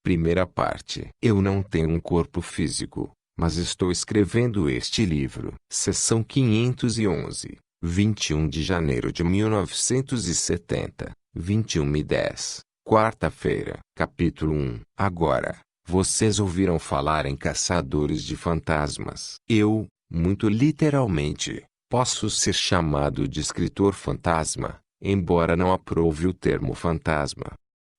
Primeira parte. Eu não tenho um corpo físico, mas estou escrevendo este livro. Seção 511. 21 de janeiro de 1970. 21h10. Quarta-feira. Capítulo 1. Agora, vocês ouviram falar em caçadores de fantasmas. Eu, muito literalmente, posso ser chamado de escritor fantasma, embora não aprove o termo fantasma.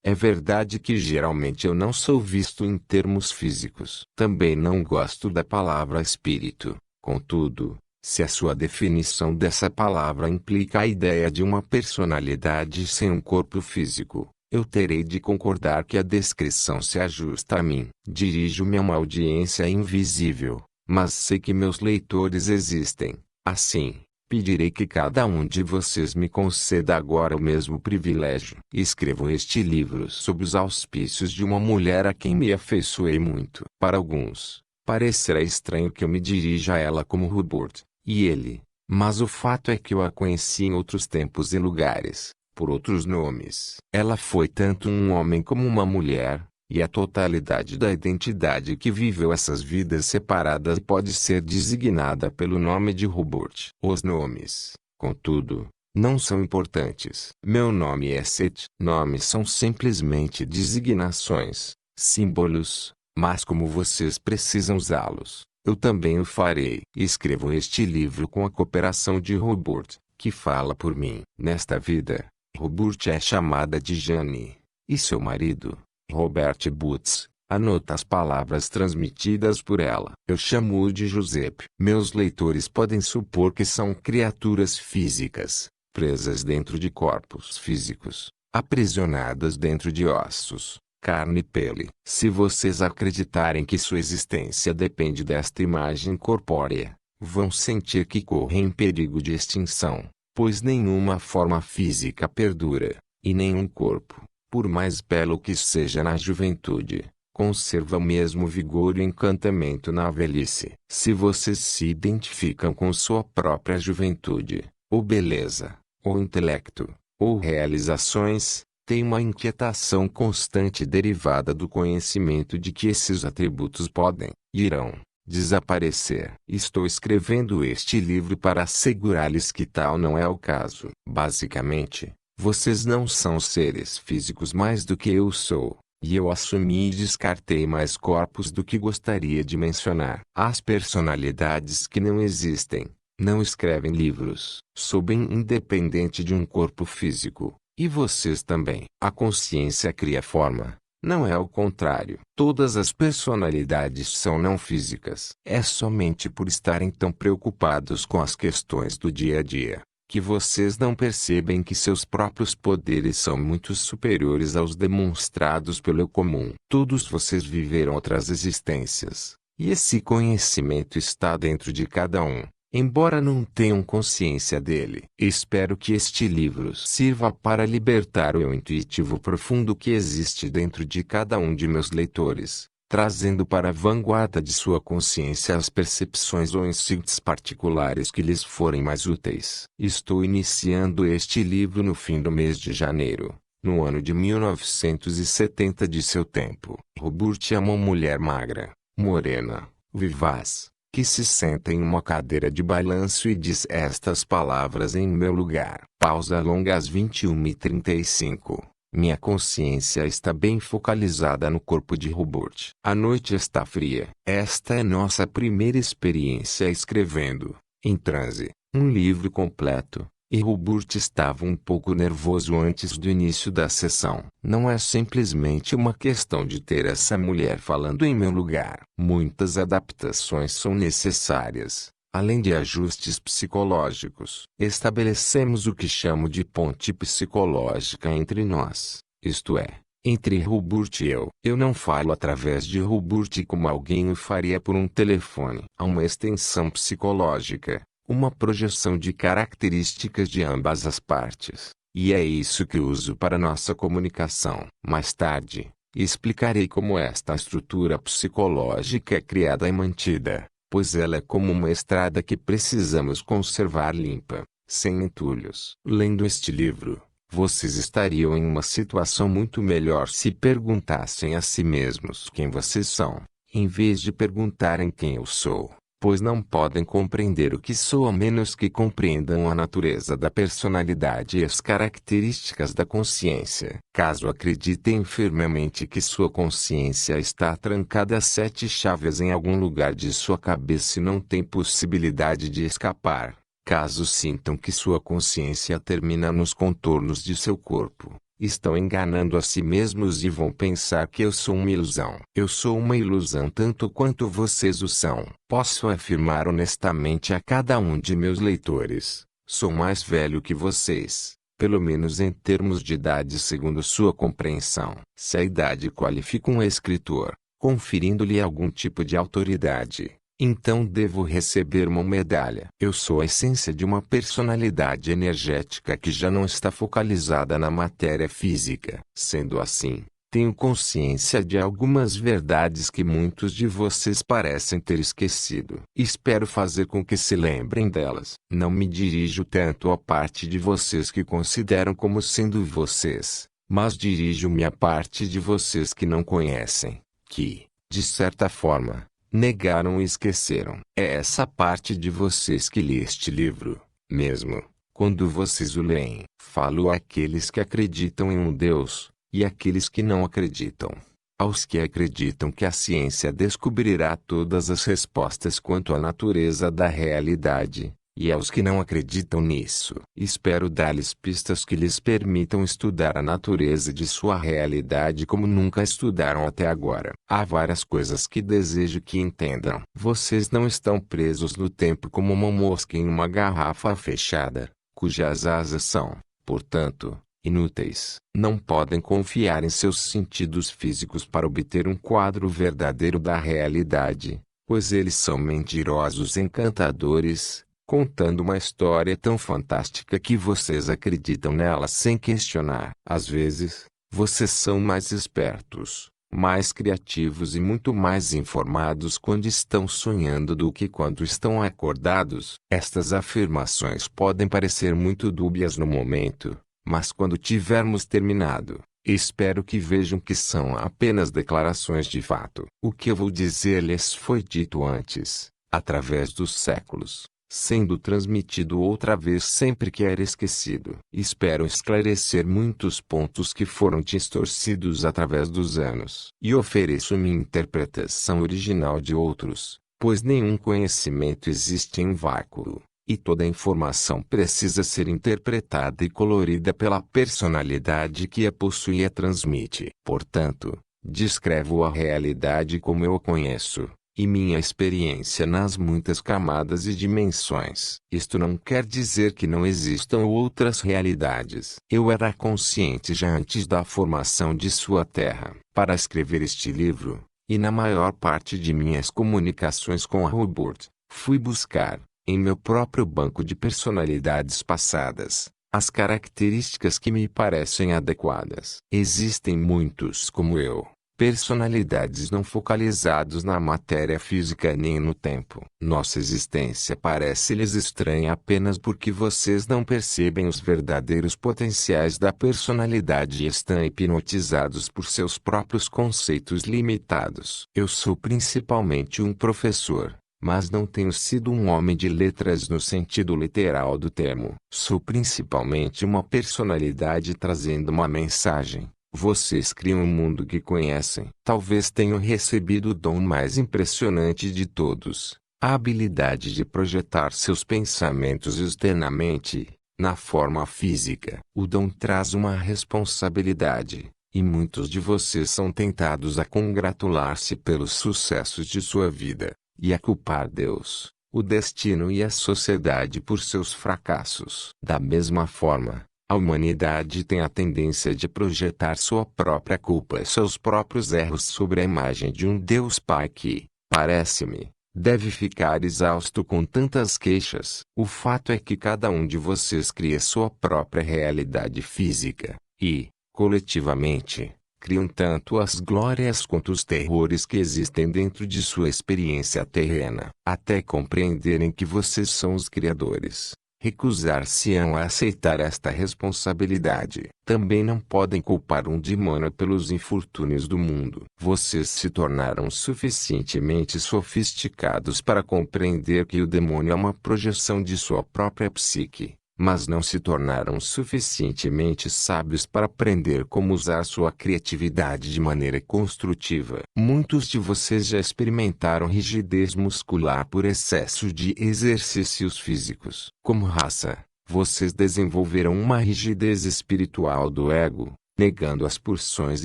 É verdade que geralmente eu não sou visto em termos físicos. Também não gosto da palavra espírito. Contudo, se a sua definição dessa palavra implica a ideia de uma personalidade sem um corpo físico, eu terei de concordar que a descrição se ajusta a mim. Dirijo-me a uma audiência invisível, mas sei que meus leitores existem. Assim, pedirei que cada um de vocês me conceda agora o mesmo privilégio. Escrevo este livro sob os auspícios de uma mulher a quem me afeiçoei muito. Para alguns, parecerá estranho que eu me dirija a ela como Robert e ele, mas o fato é que eu a conheci em outros tempos e lugares, por outros nomes. Ela foi tanto um homem como uma mulher, e a totalidade da identidade que viveu essas vidas separadas pode ser designada pelo nome de Robert. Os nomes, contudo, não são importantes. Meu nome é Seth. Nomes são simplesmente designações, símbolos, mas como vocês precisam usá-los, eu também o farei. Escrevo este livro com a cooperação de Robert, que fala por mim. Nesta vida, Robert é chamada de Jane, e seu marido, Robert Boots, anota as palavras transmitidas por ela. Eu chamo-o de Giuseppe. Meus leitores podem supor que são criaturas físicas, presas dentro de corpos físicos, aprisionadas dentro de ossos, carne e pele. Se vocês acreditarem que sua existência depende desta imagem corpórea, vão sentir que correm perigo de extinção, pois nenhuma forma física perdura, e nenhum corpo, por mais belo que seja na juventude, conserva o mesmo vigor e encantamento na velhice. Se vocês se identificam com sua própria juventude, ou beleza, ou intelecto, ou realizações, têm uma inquietação constante derivada do conhecimento de que esses atributos podem, irão, desaparecer. Estou escrevendo este livro para assegurar-lhes que tal não é o caso. Basicamente, vocês não são seres físicos mais do que eu sou, e eu assumi e descartei mais corpos do que gostaria de mencionar. As personalidades que não existem, não escrevem livros, sob independente de um corpo físico, e vocês também. A consciência cria forma, não é o contrário. Todas as personalidades são não físicas. É somente por estarem tão preocupados com as questões do dia a dia, que vocês não percebem que seus próprios poderes são muito superiores aos demonstrados pelo eu comum. Todos vocês viveram outras existências, e esse conhecimento está dentro de cada um, embora não tenham consciência dele. Espero que este livro sirva para libertar o eu intuitivo profundo que existe dentro de cada um de meus leitores, trazendo para a vanguarda de sua consciência as percepções ou instintos particulares que lhes forem mais úteis. Estou iniciando este livro no fim do mês de janeiro, no ano de 1970 de seu tempo. Robert é uma mulher magra, morena, vivaz, que se senta em uma cadeira de balanço e diz estas palavras em meu lugar. Pausa longa às 21h35. Minha consciência está bem focalizada no corpo de Robert. A noite está fria. Esta é nossa primeira experiência escrevendo, em transe, um livro completo, e Robert estava um pouco nervoso antes do início da sessão. Não é simplesmente uma questão de ter essa mulher falando em meu lugar. Muitas adaptações são necessárias. Além de ajustes psicológicos, estabelecemos o que chamo de ponte psicológica entre nós, isto é, entre Robert e eu. Eu não falo através de Robert como alguém o faria por um telefone. Há uma extensão psicológica, uma projeção de características de ambas as partes, e é isso que uso para nossa comunicação. Mais tarde, explicarei como esta estrutura psicológica é criada e mantida, pois ela é como uma estrada que precisamos conservar limpa, sem entulhos. Lendo este livro, Vocês estariam em uma situação muito melhor se perguntassem a si mesmos quem vocês são, em vez de perguntarem quem eu sou, pois não podem compreender o que sou a menos que compreendam a natureza da personalidade e as características da consciência. Caso acreditem firmemente que sua consciência está trancada a 7 chaves em algum lugar de sua cabeça e não tem possibilidade de escapar, caso sintam que sua consciência termina nos contornos de seu corpo, estão enganando a si mesmos e vão pensar que eu sou uma ilusão. Eu sou uma ilusão tanto quanto vocês o são. Posso afirmar honestamente a cada um de meus leitores, sou mais velho que vocês, pelo menos em termos de idade segundo sua compreensão. Se a idade qualifica um escritor, conferindo-lhe algum tipo de autoridade, então devo receber uma medalha. Eu sou a essência de uma personalidade energética que já não está focalizada na matéria física. Sendo assim, tenho consciência de algumas verdades que muitos de vocês parecem ter esquecido. Espero fazer com que se lembrem delas. Não me dirijo tanto à parte de vocês que consideram como sendo vocês, mas dirijo-me à parte de vocês que não conhecem, que, de certa forma, negaram e esqueceram. É essa parte de vocês que lê este livro, mesmo quando vocês o leem. Falo àqueles que acreditam em um Deus, e àqueles que não acreditam. Aos que acreditam que a ciência descobrirá todas as respostas quanto à natureza da realidade, e aos que não acreditam nisso. Espero dar-lhes pistas que lhes permitam estudar a natureza de sua realidade como nunca estudaram até agora. Há várias coisas que desejo que entendam. Vocês não estão presos no tempo como uma mosca em uma garrafa fechada, cujas asas são, portanto, inúteis. Não podem confiar em seus sentidos físicos para obter um quadro verdadeiro da realidade, pois eles são mentirosos encantadores, contando uma história tão fantástica que vocês acreditam nela sem questionar. Às vezes, vocês são mais espertos, mais criativos e muito mais informados quando estão sonhando do que quando estão acordados. Estas afirmações podem parecer muito dúbias no momento, mas quando tivermos terminado, espero que vejam que são apenas declarações de fato. O que eu vou dizer-lhes foi dito antes, através dos séculos, sendo transmitido outra vez sempre que era esquecido. Espero esclarecer muitos pontos que foram distorcidos através dos anos. E ofereço minha interpretação original de outros, pois nenhum conhecimento existe em vácuo, e toda informação precisa ser interpretada e colorida pela personalidade que a possui e a transmite. Portanto, descrevo a realidade como eu a conheço, e minha experiência nas muitas camadas e dimensões. Isto não quer dizer que não existam outras realidades. Eu era consciente já antes da formação de sua terra. Para escrever este livro, e na maior parte de minhas comunicações com a Robert, fui buscar, em meu próprio banco de personalidades passadas, as características que me parecem adequadas. Existem muitos como eu, personalidades não focalizados na matéria física nem no tempo. Nossa existência parece-lhes estranha apenas porque vocês não percebem os verdadeiros potenciais da personalidade e estão hipnotizados por seus próprios conceitos limitados. Eu sou principalmente um professor, mas não tenho sido um homem de letras no sentido literal do termo. Sou principalmente uma personalidade trazendo uma mensagem. Vocês criam o mundo que conhecem. Talvez tenham recebido o dom mais impressionante de todos, a habilidade de projetar seus pensamentos externamente, na forma física. O dom traz uma responsabilidade, e muitos de vocês são tentados a congratular-se pelos sucessos de sua vida, e a culpar Deus, o destino e a sociedade por seus fracassos. Da mesma forma, a humanidade tem a tendência de projetar sua própria culpa e seus próprios erros sobre a imagem de um Deus Pai que, parece-me, deve ficar exausto com tantas queixas. O fato é que cada um de vocês cria sua própria realidade física, e, coletivamente, criam tanto as glórias quanto os terrores que existem dentro de sua experiência terrena. Até compreenderem que vocês são os criadores, recusar-se-ão a aceitar esta responsabilidade. Também não podem culpar um demônio pelos infortúnios do mundo. Vocês se tornaram suficientemente sofisticados para compreender que o demônio é uma projeção de sua própria psique, mas não se tornaram suficientemente sábios para aprender como usar sua criatividade de maneira construtiva. Muitos de vocês já experimentaram rigidez muscular por excesso de exercícios físicos. Como raça, vocês desenvolveram uma rigidez espiritual do ego, negando as pulsões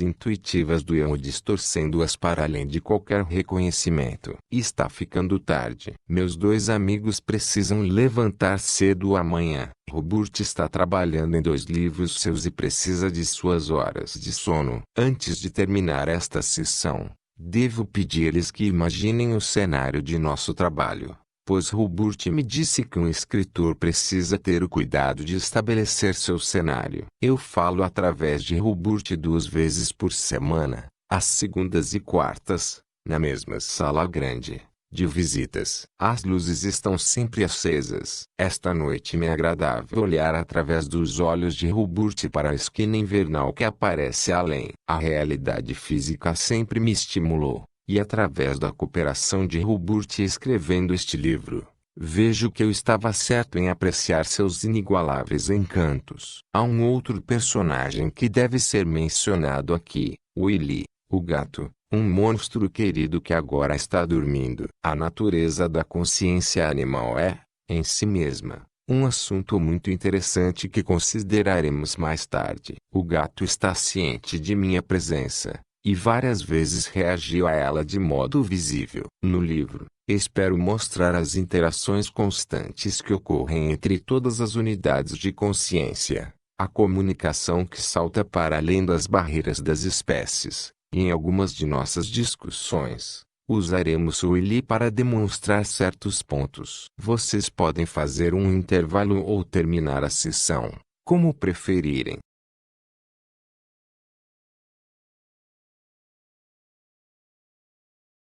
intuitivas do eu, distorcendo-as para além de qualquer reconhecimento. Está ficando tarde. Meus dois amigos precisam levantar cedo amanhã. Robert está trabalhando em 2 livros seus e precisa de suas horas de sono. Antes de terminar esta sessão, devo pedir-lhes que imaginem o cenário de nosso trabalho, pois Robert me disse que um escritor precisa ter o cuidado de estabelecer seu cenário. Eu falo através de Robert 2 vezes por semana, às segundas e quartas, na mesma sala grande de visitas. As luzes estão sempre acesas. Esta noite me é agradável olhar através dos olhos de Robert para a esquina invernal que aparece além. A realidade física sempre me estimulou. E através da cooperação de Robert escrevendo este livro, vejo que eu estava certo em apreciar seus inigualáveis encantos. Há um outro personagem que deve ser mencionado aqui, Willy, o gato, um monstro querido que agora está dormindo. A natureza da consciência animal é, em si mesma, um assunto muito interessante que consideraremos mais tarde. O gato está ciente de minha presença e várias vezes reagiu a ela de modo visível. No livro, espero mostrar as interações constantes que ocorrem entre todas as unidades de consciência, a comunicação que salta para além das barreiras das espécies. E em algumas de nossas discussões, usaremos o Willy para demonstrar certos pontos. Vocês podem fazer um intervalo ou terminar a sessão, como preferirem.